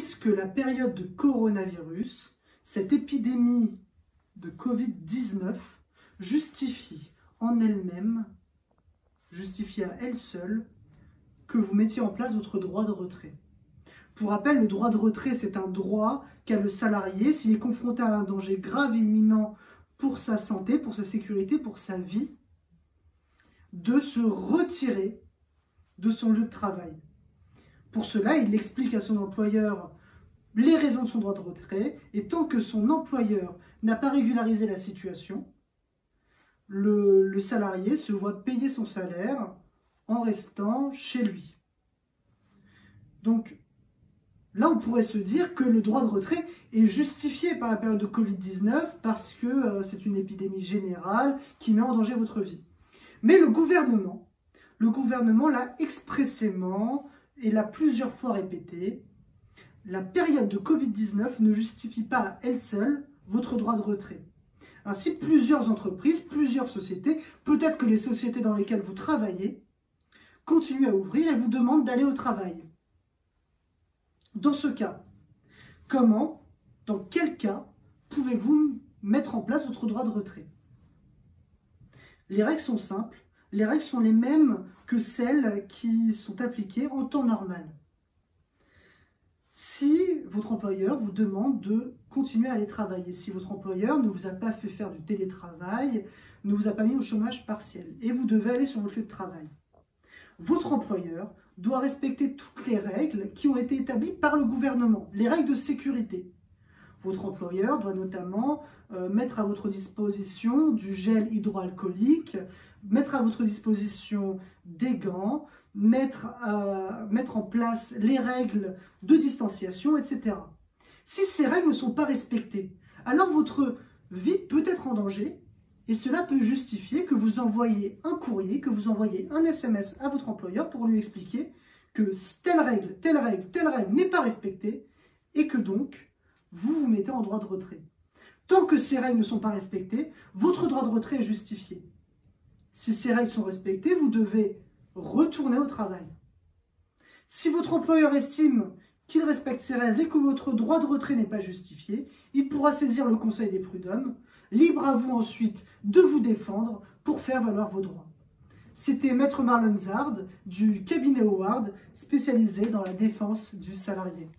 puisque la période de coronavirus, cette épidémie de Covid-19, justifie en elle-même, justifie à elle seule, que vous mettiez en place votre droit de retrait. Pour rappel, le droit de retrait, c'est un droit qu'a le salarié s'il est confronté à un danger grave et imminent pour sa santé, pour sa sécurité, pour sa vie, de se retirer de son lieu de travail. Pour cela, il explique à son employeur les raisons de son droit de retrait, et tant que son employeur n'a pas régularisé la situation, le salarié se voit payer son salaire en restant chez lui. Donc, là, on pourrait se dire que le droit de retrait est justifié par la période de Covid-19 parce que c'est une épidémie générale qui met en danger votre vie. Mais le gouvernement l'a expressément et l'a plusieurs fois répété, la période de Covid-19 ne justifie pas à elle seule votre droit de retrait. Ainsi, plusieurs entreprises, plusieurs sociétés, peut-être que les sociétés dans lesquelles vous travaillez, continuent à ouvrir et vous demandent d'aller au travail. Dans ce cas, comment, dans quel cas, pouvez-vous mettre en place votre droit de retrait? Les règles sont simples, les règles sont les mêmes que celles qui sont appliquées en temps normal. Si votre employeur vous demande de continuer à aller travailler, si votre employeur ne vous a pas fait faire du télétravail, ne vous a pas mis au chômage partiel, et vous devez aller sur votre lieu de travail, votre employeur doit respecter toutes les règles qui ont été établies par le gouvernement, les règles de sécurité. Votre employeur doit notamment mettre à votre disposition du gel hydroalcoolique, mettre à votre disposition des gants, mettre en place les règles de distanciation, etc. Si ces règles ne sont pas respectées, alors votre vie peut être en danger et cela peut justifier que vous envoyez un courrier, que vous envoyez un SMS à votre employeur pour lui expliquer que telle règle n'est pas respectée et que donc vous vous mettez en droit de retrait. Tant que ces règles ne sont pas respectées, votre droit de retrait est justifié. Si ces règles sont respectées, vous devez retourner au travail. Si votre employeur estime qu'il respecte ces règles et que votre droit de retrait n'est pas justifié, il pourra saisir le Conseil des prud'hommes. Libre à vous ensuite de vous défendre pour faire valoir vos droits. C'était Maître Marlon Zard du cabinet Howard, spécialisé dans la défense du salarié.